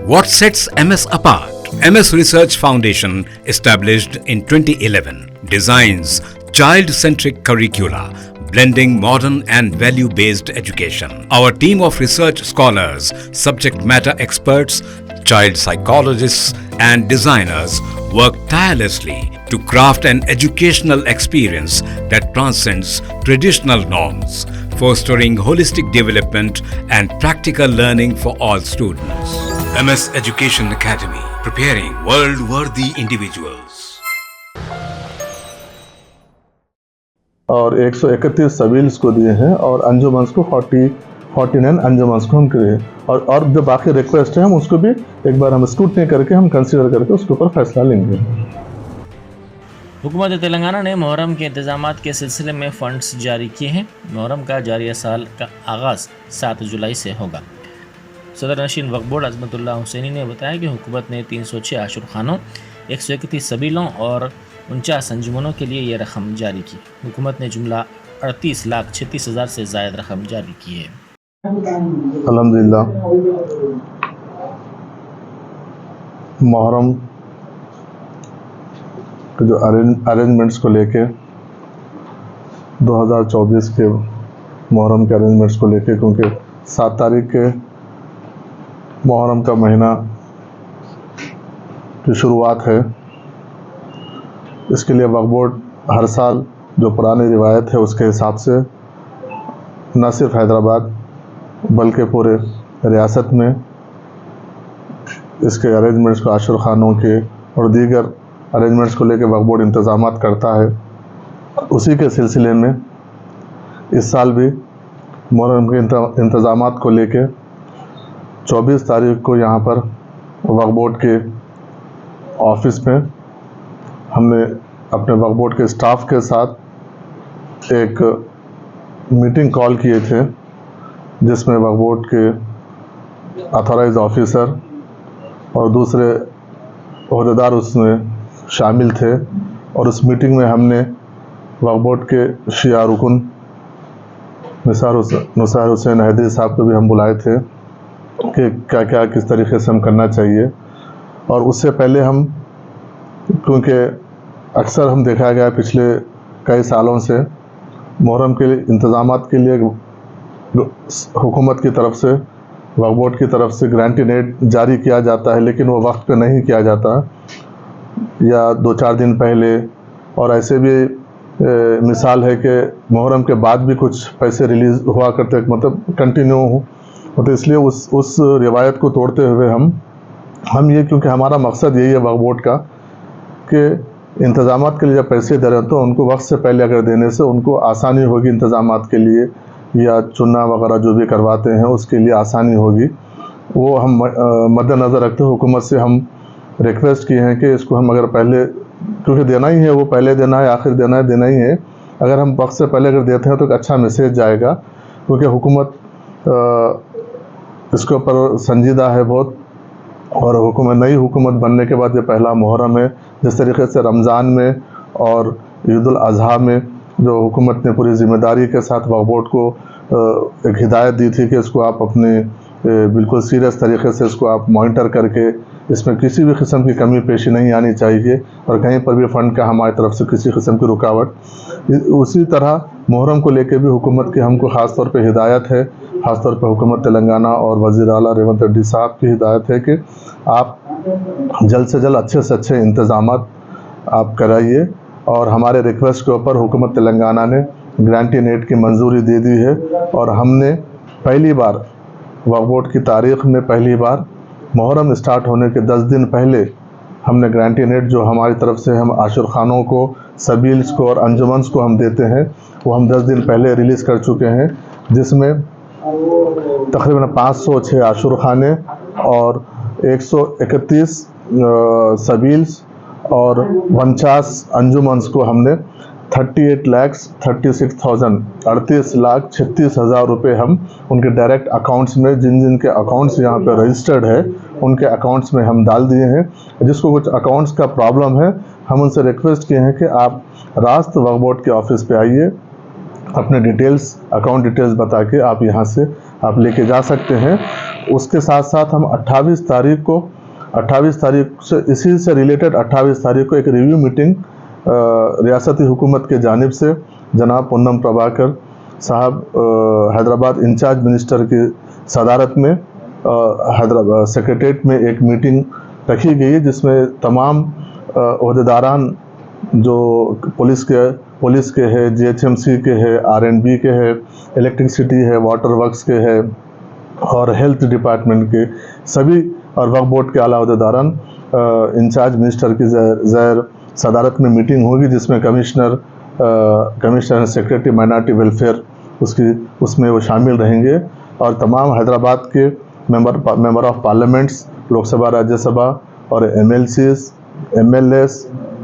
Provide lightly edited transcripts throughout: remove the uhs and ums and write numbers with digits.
What sets MS apart? MS Research Foundation, established in 2011, designs child-centric curricula, blending modern and value-based education. Our team of research scholars, subject matter experts, child psychologists and designers work tirelessly to craft an educational experience that transcends traditional norms, fostering holistic development and practical learning for all students. MS Education Academy, preparing world-worthy individuals. और 131 सबिल्स को दिए हैं और अंजुमन्स को 49 अंजुमन्स को हम किए और जो बाकी रिक्वेस्ट है हम उसको भी एक बार हम स्क्रूटनी करके हम कंसीडर करके उसके ऊपर फैसला लेंगे। हुकूमत तेलंगाना ने मुहर्रम के इंतजामात के सिलसिले में फ़ंड्स जारी किए हैं। मुहर्रम का जारिया साल का आगाज़ 7 जुलाई से होगा। सदर नशीन वक्फ बोर्ड अज़मतुल्लाह हुसैनी ने बताया कि हुकूमत ने 306 आशुर खानों, 131 सबिलों और 49 अंजुमनों के लिए ये रकम जारी की। हुकूमत ने जुमला 38,36,000 से ज़ायद रकम जारी की है। अल्हम्दुलिल्लाह मुहर्रम के जो अरेंजमेंट्स को लेके 2024 के मुहर्रम के अरेंजमेंट्स को लेके, क्योंकि 7 तारीख के मुहर्रम का महीना की शुरुआत है, इसके लिए वक्फ बोर्ड हर साल जो पुरानी रिवायत है उसके हिसाब से न सिर्फ हैदराबाद बल्कि पूरे रियासत में इसके अरेंजमेंट्स को, आशुर खानों के और दीगर अरेंजमेंट्स को लेकर वक्फ बोर्ड इंतज़ामात करता है। उसी के सिलसिले में इस साल भी मुहर्रम के इंतज़ामात को लेकर 24 तारीख को यहाँ पर वक्फ बोर्ड के ऑफिस में हमने अपने वक्फ बोर्ड के स्टाफ के साथ एक मीटिंग कॉल किए थे, जिसमें वक्फ बोर्ड के ऑथराइज्ड ऑफिसर और दूसरे ओहदेदार उसमें शामिल थे। और उस मीटिंग में हमने वक्फ बोर्ड के शिया रुकन नुसार हुसैन हैदरी साहब को भी हम बुलाए थे कि क्या क्या किस तरीके से हम करना चाहिए। और उससे पहले हम, क्योंकि अक्सर हम देखा गया पिछले कई सालों से मुहर्रम के इंतज़ामात के लिए हुकूमत की तरफ से, वक्फ बोर्ड की तरफ से ग्रांटेड एड जारी किया जाता है, लेकिन वो वक्त पे नहीं किया जाता या 2-4 दिन पहले। और ऐसे भी मिसाल है कि मुहर्रम के बाद भी कुछ पैसे रिलीज़ हुआ करते, मतलब कंटिन्यू हो। तो इसलिए उस रिवायत को तोड़ते हुए हम ये, क्योंकि हमारा मकसद यही है वक्फ बोर्ड का कि इंतज़ामात के लिए जब पैसे दे रहे हैं तो उनको वक्त से पहले अगर देने से उनको आसानी होगी इंतज़ामात के लिए, या चुनाव वगैरह जो भी करवाते हैं उसके लिए आसानी होगी। वो हम मद्देनज़र रखते हुए हुकूमत से हम रिक्वेस्ट किए हैं कि इसको हम अगर पहले, क्योंकि देना ही है, वो पहले देना है, आखिर देना है, देना ही है, अगर हम वक्त से पहले अगर देते हैं तो एक अच्छा मैसेज जाएगा। क्योंकि हुकूमत इसके ऊपर संजीदा है बहुत, और नई हुकूमत बनने के बाद ये पहला मुहर्रम है। जिस तरीके से रमज़ान में और ईद उल अज़हा में जो हुकूमत ने पूरी ज़िम्मेदारी के साथ वक्फ बोर्ड को एक हिदायत दी थी कि इसको आप अपने बिल्कुल सीरियस तरीके से इसको आप मॉनिटर करके इसमें किसी भी किस्म की कमी पेशी नहीं आनी चाहिए और कहीं पर भी फ़ंड का हमारी तरफ से किसी किस्म की रुकावट, उसी तरह मुहर्रम को लेकर भी हुकूमत की हमको ख़ास तौर पे हिदायत है, ख़ास तौर पे हुकूमत तेलंगाना और वज़ीर आला रेवंत रेड्डी साहब की हिदायत है कि आप जल्द से जल्द अच्छे से अच्छे इंतज़ामात आप कराइए। और हमारे रिक्वेस्ट के ऊपर हुकूमत तेलंगाना ने ग्रांटेड एड की मंजूरी दे दी है और हमने पहली बार वक्फ बोर्ड की तारीख़ में पहली बार मुहर्रम स्टार्ट होने के 10 दिन पहले हमने ग्रांटेड एड जो हमारी तरफ से हम आशुर खानों को, सबिल्स को और अंजुमन्स को हम देते हैं, वो हम 10 दिन पहले रिलीज़ कर चुके हैं, जिसमें तकरीबन 506 आशुर खाने और 131 सबिल्स और 49 अंजुमन्स को हमने 38,36,000 रुपये हम उनके डायरेक्ट अकाउंट्स में, जिन के अकाउंट्स यहाँ पे रजिस्टर्ड है उनके अकाउंट्स में हम डाल दिए हैं। जिसको कुछ अकाउंट्स का प्रॉब्लम है, हम उनसे रिक्वेस्ट किए हैं कि आप रास्त वक्फ बोर्ड के ऑफिस पे आइए, अपने डिटेल्स, अकाउंट डिटेल्स बता के आप यहाँ से آپ لے کے جا سکتے ہیں۔ اس کے ساتھ ساتھ ہم 28 تاریخ سے اسی سے ریلیٹڈ 28 تاریخ کو ایک ریویو میٹنگ ریاستی حکومت کے جانب سے جناب پونم پربھاکر صاحب حیدرآباد انچارج منسٹر کی صدارت میں حیدرآباد سیکریٹریٹ میں ایک میٹنگ رکھی گئی ہے، جس میں تمام عہدیداران جو پولیس کے ہے، GHMC کے ہے، R&B کے ہے، الیکٹرسٹی ہے، واٹر ورکس کے ہے اور ہیلتھ ڈپارٹمنٹ کے سبھی اور وقف بورڈ کے اعلیٰ عہدیداران انچارج منسٹر کی زیر صدارت میں میٹنگ ہوگی، جس میں کمشنر سیکریٹری مائنارٹی ویلفیئر اس میں وہ شامل رہیں گے، اور تمام حیدرآباد کے member of parliaments, Lok Sabha, Rajya Sabha اور MLCs MLAs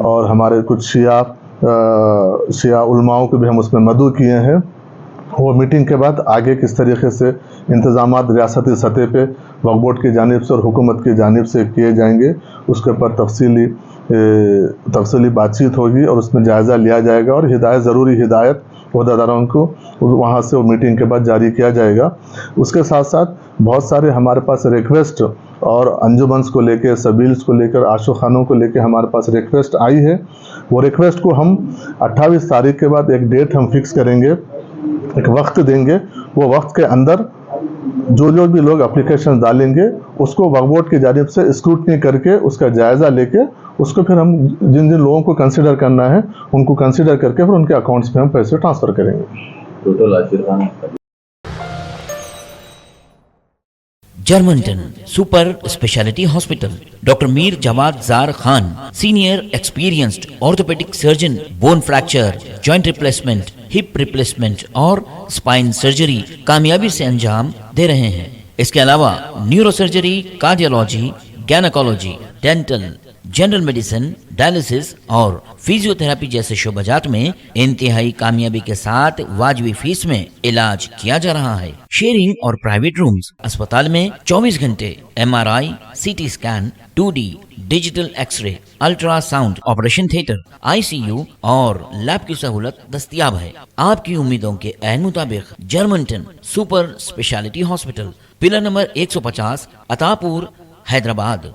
اور ہمارے کچھ شیعہ علماؤں کو بھی ہم اس میں مدعو کیے ہیں۔ وہ میٹنگ کے بعد آگے کس طریقے سے انتظامات ریاستی سطح پہ وقف بورڈ کی جانب سے اور حکومت کی جانب سے کیے جائیں گے، اس کے اوپر تفصیلی بات چیت ہوگی اور اس میں جائزہ لیا جائے گا، اور ضروری ہدایت عہدیداروں کو وہاں سے وہ میٹنگ کے بعد جاری کیا جائے گا۔ اس کے ساتھ ساتھ بہت سارے ہمارے پاس ریکویسٹ اور انجمنس کو لے کے، سبیلز کو لے کر، عاشق خانوں کو لے کے ہمارے پاس ریکویسٹ آئی ہے۔ وہ ریکویسٹ کو ہم 28 تاریخ کے بعد ایک ڈیٹ ہم فکس کریں گے، ایک وقت دیں گے، وہ وقت کے اندر جو بھی لوگ اپلیکیشن ڈالیں گے اس کو وقف بورڈ کی جانب سے اسکروٹنی کر کے اس کا جائزہ لے کے اس کو پھر ہم جن لوگوں کو کنسیڈر کرنا ہے ان کو کنسیڈر کر کے پھر ان کے اکاؤنٹس میں ہم پیسے ٹرانسفر کریں گے۔ جرمنٹن super speciality hospital, doctor Mir Jawad Zar Khan, senior experienced orthopaedic surgeon, bone fracture, joint replacement, hip replacement اور اسپائن سرجری کامیابی سے انجام دے رہے ہیں۔ اس کے علاوہ neurosurgery, cardiology, gynaecology, dental, general medicine, dialysis اور فزیو تھراپی جیسے شعبات میں انتہائی کامیابی کے ساتھ واجبی فیس میں علاج کیا جا رہا ہے۔ شیئرنگ اور پرائیویٹ رومز، اسپتال میں 24 گھنٹے MRI، CT scan, 2D digital X ray, ultra sound, operation theatre, ICU اور لیب کی سہولت دستیاب ہے۔ آپ کی امیدوں کے عین مطابق جرمنٹن super speciality hospital, pillar number 150، عطا پور، حیدرآباد۔